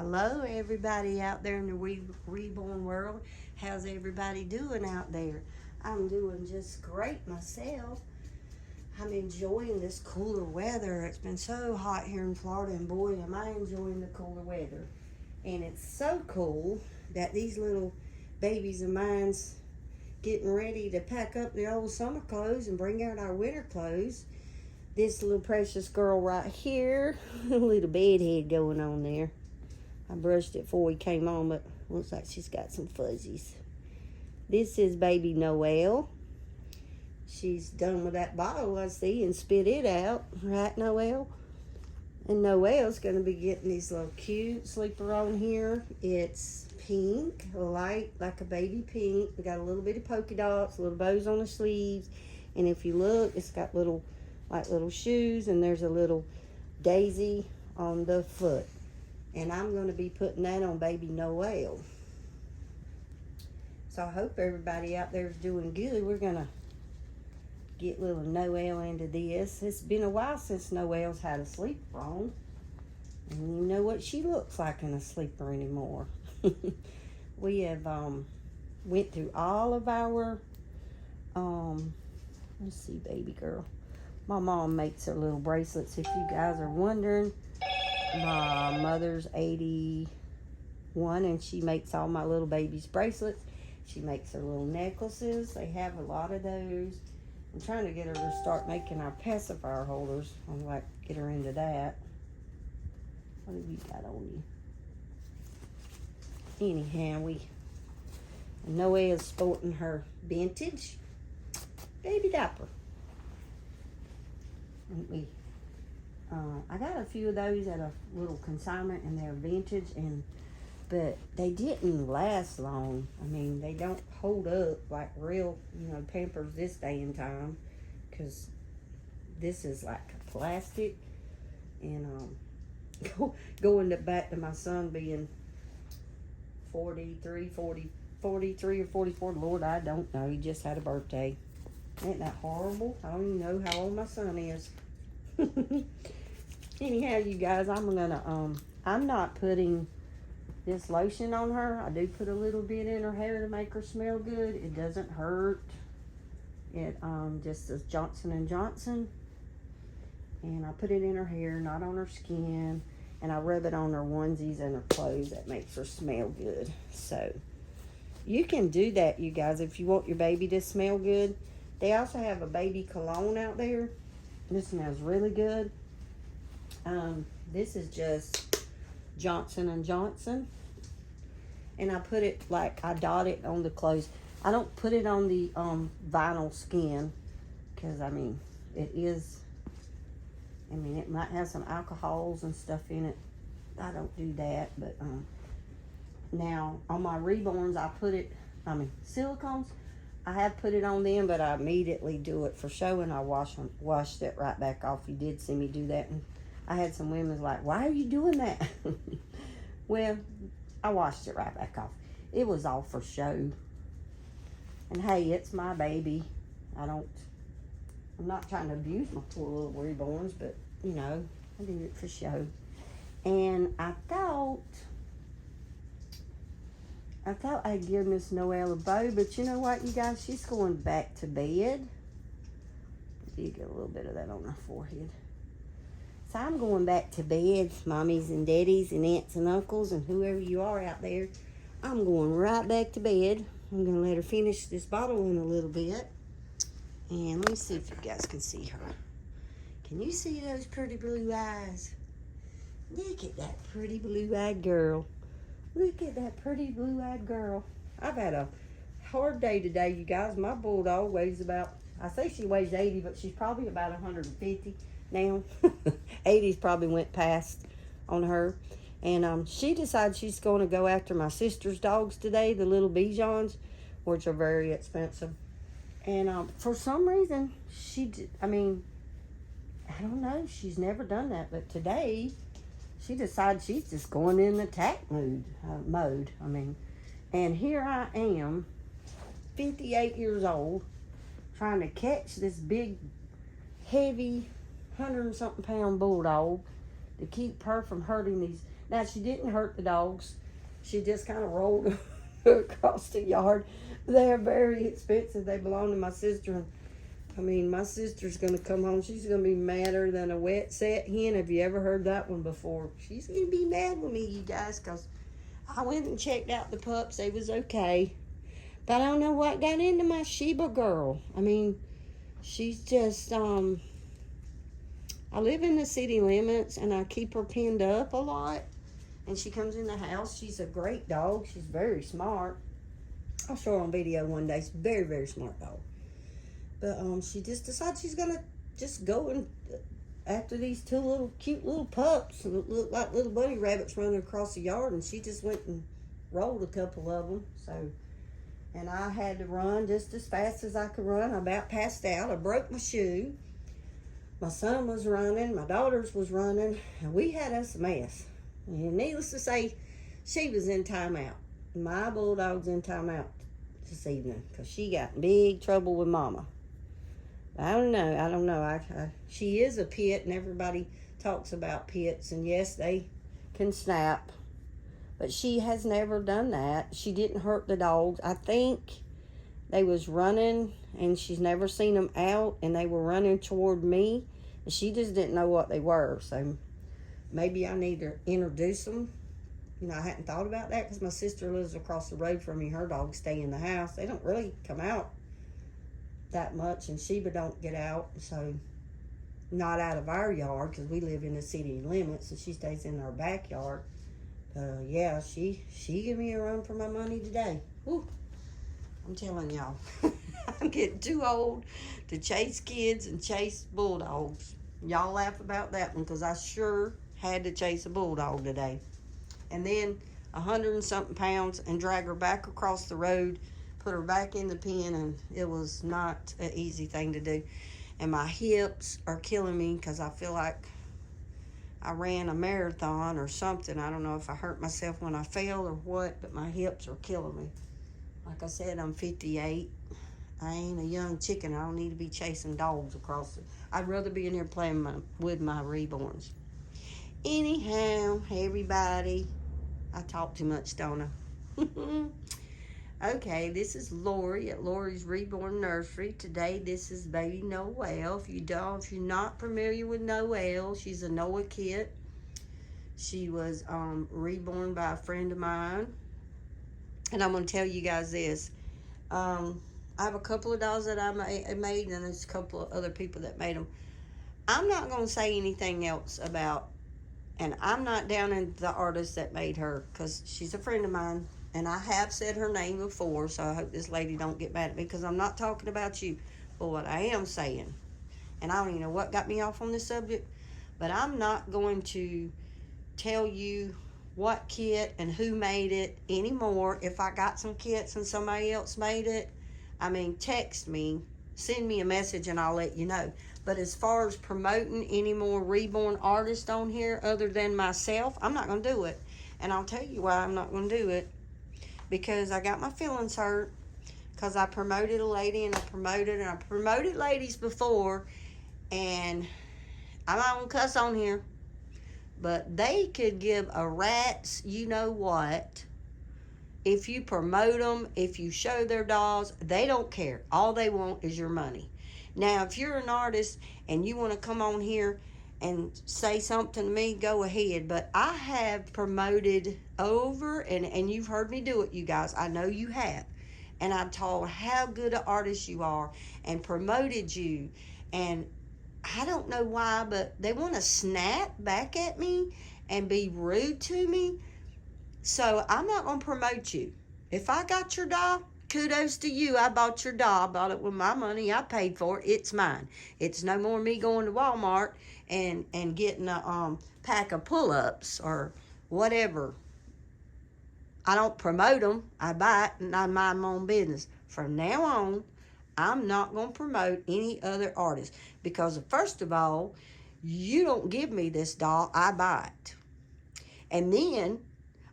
Hello, everybody out there in the reborn world. How's everybody doing out there? I'm doing just great myself. I'm enjoying this cooler weather. It's been so hot here in Florida, and boy, am I enjoying the cooler weather. And it's so cool that these little babies of mine's getting ready to pack up their old summer clothes and bring out our winter clothes. This little precious girl right here, a little bedhead going on there. I brushed it before we came on, but looks like she's got some fuzzies. This is baby Noelle. She's done with that bottle, I see, and spit it out. Right, Noelle? And Noelle's going to be getting this little cute sleeper on here. It's pink, light, like a baby pink. We got a little bit of polka dots, little bows on the sleeves. And if you look, it's got little shoes, and there's a little daisy on the foot. And I'm going to be putting that on baby Noelle. So I hope everybody out there is doing good. We're going to get little Noelle into this. It's been a while since Noelle's had a sleeper on. And you know what she looks like in a sleeper anymore. We have went through all of our, let's see, baby girl. My mom makes her little bracelets, if you guys are wondering. My mother's 81, and she makes all my little babies' bracelets. She makes her little necklaces. They have a lot of those. I'm trying to get her to start making our pacifier holders. I'd like to get her into that. What have you got on you? Anyhow, Noelle is sporting her vintage baby diaper. And I got a few of those at a little consignment, and they're vintage, but they didn't last long. I mean, they don't hold up like real, Pampers this day and time, because this is like plastic. And going back to my son being 43 or 44, Lord, I don't know. He just had a birthday. Ain't that horrible? I don't even know how old my son is. Anyhow, you guys, I'm not putting this lotion on her. I do put a little bit in her hair to make her smell good. It doesn't hurt. It just is Johnson & Johnson. And I put it in her hair, not on her skin. And I rub it on her onesies and her clothes. That makes her smell good. So, you can do that, you guys, if you want your baby to smell good. They also have a baby cologne out there. This smells really good. This is just Johnson & Johnson. And I put it, I dot it on the clothes. I don't put it on the vinyl skin, because, it might have some alcohols and stuff in it. I don't do that, but now on my reborns, I put it, silicones, I have put it on them, but I immediately do it for show, and I washed it right back off. You did see me do that, and I had some women like, why are you doing that? Well, I washed it right back off. It was all for show. And hey, it's my baby. I'm not trying to abuse my poor little reborns, but, I do it for show. And I thought I'd give Miss Noelle a bow, but you know what, you guys? She's going back to bed. You get a little bit of that on her forehead. So I'm going back to bed, mommies and daddies and aunts and uncles and whoever you are out there. I'm going right back to bed. I'm going to let her finish this bottle in a little bit. And let me see if you guys can see her. Can you see those pretty blue eyes? Look at that pretty blue-eyed girl. Look at that pretty blue-eyed girl. I've had a hard day today, you guys. My bulldog weighs about, I say she weighs 80, but she's probably about 150 now. 80's probably went past on her. And she decided she's going to go after my sister's dogs today, the little Bijons, which are very expensive. And for some reason, I don't know. She's never done that. But today, she decided she's just going in attack mode. And here I am, 58 years old, trying to catch this big, heavy, 100-something pound bulldog to keep her from hurting these. Now, she didn't hurt the dogs. She just kind of rolled across the yard. They're very expensive. They belong to my sister. I mean, my sister's going to come home. She's going to be madder than a wet set hen. Have you ever heard that one before? She's going to be mad with me, you guys, because I went and checked out the pups. They was okay. But I don't know what got into my Sheba girl. I mean, she's just, I live in the city limits, and I keep her pinned up a lot. And she comes in the house. She's a great dog. She's very smart. I'll show her on video one day. She's a very, very smart dog. But she just decided she's going to just go and after these two little cute little pups that look like little bunny rabbits running across the yard. And she just went and rolled a couple of them. So, and I had to run just as fast as I could run. I about passed out. I broke my shoe. My son was running. My daughters was running. And we had us a mess. And needless to say, she was in timeout. My bulldog's in timeout this evening because she got in big trouble with Mama. I don't know. She is a pit, and everybody talks about pits, and yes, they can snap. But she has never done that. She didn't hurt the dogs. I think they was running, and she's never seen them out, and they were running toward me, and she just didn't know what they were. So maybe I need to introduce them. You know, I hadn't thought about that because my sister lives across the road from me. Her dogs stay in the house. They don't really come out that much, and Sheba don't get out, so not out of our yard because we live in the city limits, and she stays in our backyard. Yeah, she gave me a run for my money today. Whew. I'm telling y'all, I'm getting too old to chase kids and chase bulldogs. Y'all laugh about that one because I sure had to chase a bulldog today. And then 100 and something pounds and drag her back across the road, put her back in the pen, and it was not an easy thing to do. And my hips are killing me because I feel like I ran a marathon or something. I don't know if I hurt myself when I fell or what, but my hips are killing me. Like I said, I'm 58. I ain't a young chicken. I don't need to be chasing dogs across it. I'd rather be in here playing with my reborns. Anyhow, hey everybody. I talk too much, don't I? Okay, this is Lori at Lori's Reborn Nursery. Today, this is baby Noelle. If you're not familiar with Noelle, she's a Noah kit. She was reborn by a friend of mine. And I'm going to tell you guys this. I have a couple of dolls that I made, and there's a couple of other people that made them. I'm not going to say anything else about, and I'm not down in the artist that made her, because she's a friend of mine. And I have said her name before, so I hope this lady don't get mad at me because I'm not talking about you. But what I am saying, and I don't even know what got me off on this subject, but I'm not going to tell you what kit and who made it anymore. If I got some kits and somebody else made it, I mean, text me, send me a message, and I'll let you know. But as far as promoting any more reborn artists on here other than myself, I'm not going to do it. And I'll tell you why I'm not going to do it. Because I got my feelings hurt because I promoted a lady and I promoted ladies before, and I'm not going to cuss on here, but they could give a rat's you know what if you promote them, if you show their dolls. They don't care. All they want is your money. Now, if you're an artist and you want to come on here and say something to me, go ahead. But I have promoted over, and you've heard me do it, you guys. I know you have. And I've told how good an artist you are and promoted you. And I don't know why, but they want to snap back at me and be rude to me. So I'm not going to promote you. If I got your doll, kudos to you. I bought your doll. I bought it with my money. I paid for it. It's mine. It's no more me going to Walmart and getting a pack of pull-ups or whatever. I don't promote them. I buy it and I mind my own business. From now on, I'm not going to promote any other artist because, first of all, you don't give me this doll. I buy it. And then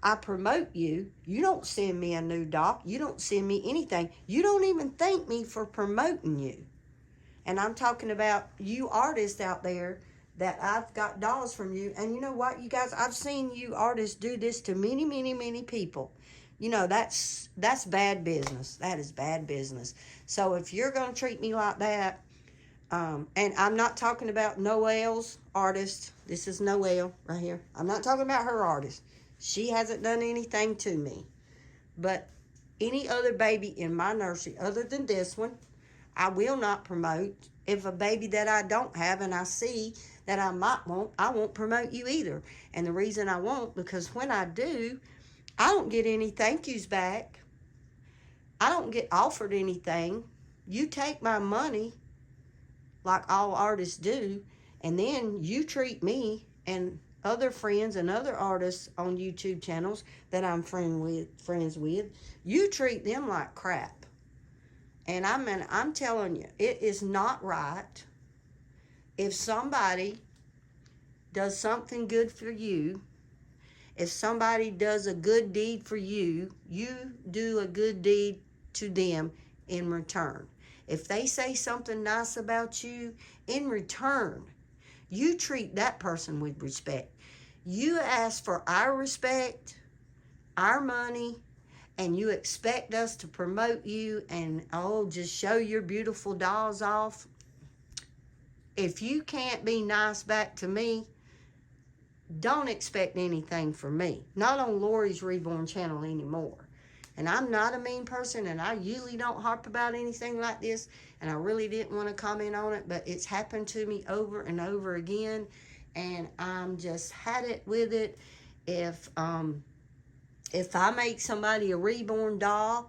I promote you. You don't send me a new doll. You don't send me anything. You don't even thank me for promoting you. And I'm talking about you artists out there that I've got dolls from you. And you know what, you guys, I've seen you artists do this to many, many, many people. You know, that's bad business. That is bad business. So if you're going to treat me like that, and I'm not talking about Noelle's artist. This is Noelle right here. I'm not talking about her artist. She hasn't done anything to me. But any other baby in my nursery other than this one, I will not promote. If a baby that I don't have and I see that I might want, I won't promote you either. And the reason I won't, because when I do, I don't get any thank yous back. I don't get offered anything. You take my money like all artists do, and then you treat me and other friends and other artists on YouTube channels that I'm friends with, you treat them like crap. And I'm telling you, it is not right. If somebody does something good for you, if somebody does a good deed for you, you do a good deed to them in return. If they say something nice about you, in return, you treat that person with respect. You ask for our respect, our money, and you expect us to promote you and, oh, just show your beautiful dolls off. If you can't be nice back to me, don't expect anything from me. Not on Lori's Reborn channel anymore. And I'm not a mean person, and I usually don't harp about anything like this, and I really didn't want to comment on it, but it's happened to me over and over again, and I'm just had it with it. If I make somebody a reborn doll,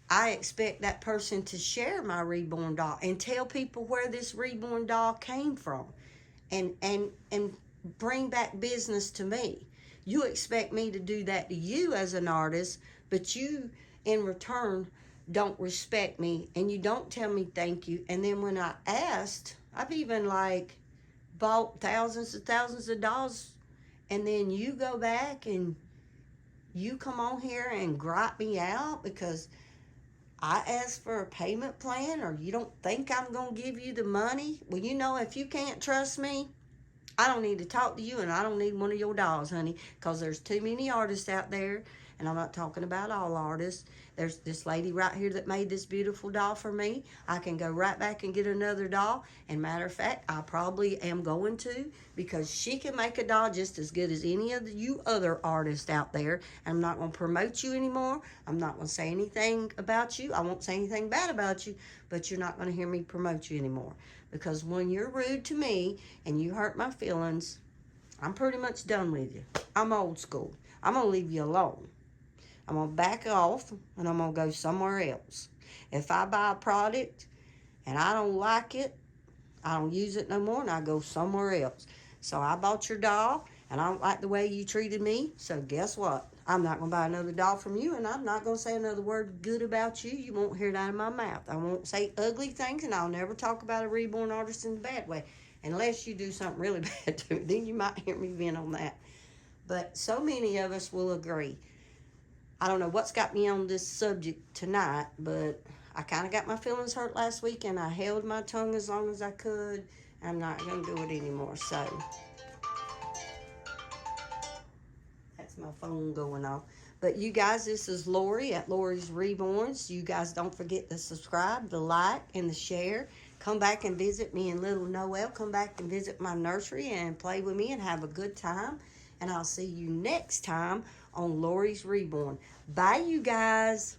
I expect that person to share my reborn doll and tell people where this reborn doll came from, and bring back business to me. You expect me to do that to you as an artist, but you, in return, don't respect me, and you don't tell me thank you. And then when I asked, I've even like bought thousands of dolls, and then you go back and you come on here and gripe me out because I asked for a payment plan, or you don't think I'm going to give you the money. Well, you know, if you can't trust me, I don't need to talk to you, and I don't need one of your dolls, honey, because there's too many artists out there, and I'm not talking about all artists. There's this lady right here that made this beautiful doll for me. I can go right back and get another doll, and matter of fact, I probably am going to, because she can make a doll just as good as any of you other artists out there. I'm not going to promote you anymore. I'm not going to say anything about you. I won't say anything bad about you, but you're not going to hear me promote you anymore. Because when you're rude to me and you hurt my feelings, I'm pretty much done with you. I'm old school. I'm going to leave you alone. I'm going to back off, and I'm going to go somewhere else. If I buy a product and I don't like it, I don't use it no more, and I go somewhere else. So I bought your doll, and I don't like the way you treated me, so guess what? I'm not going to buy another doll from you, and I'm not going to say another word good about you. You won't hear it out of my mouth. I won't say ugly things, and I'll never talk about a reborn artist in a bad way, unless you do something really bad to me. Then you might hear me vent on that. But so many of us will agree. I don't know what's got me on this subject tonight, but I kind of got my feelings hurt last week, and I held my tongue as long as I could. I'm not going to do it anymore, so that's my phone going off. But you guys, this is Lori at Lori's Reborns. You guys don't forget to subscribe, the like, and the share. Come back and visit me and little Noelle. Come back and visit my nursery and play with me and have a good time. And I'll see you next time on Lori's Reborn. Bye, you guys.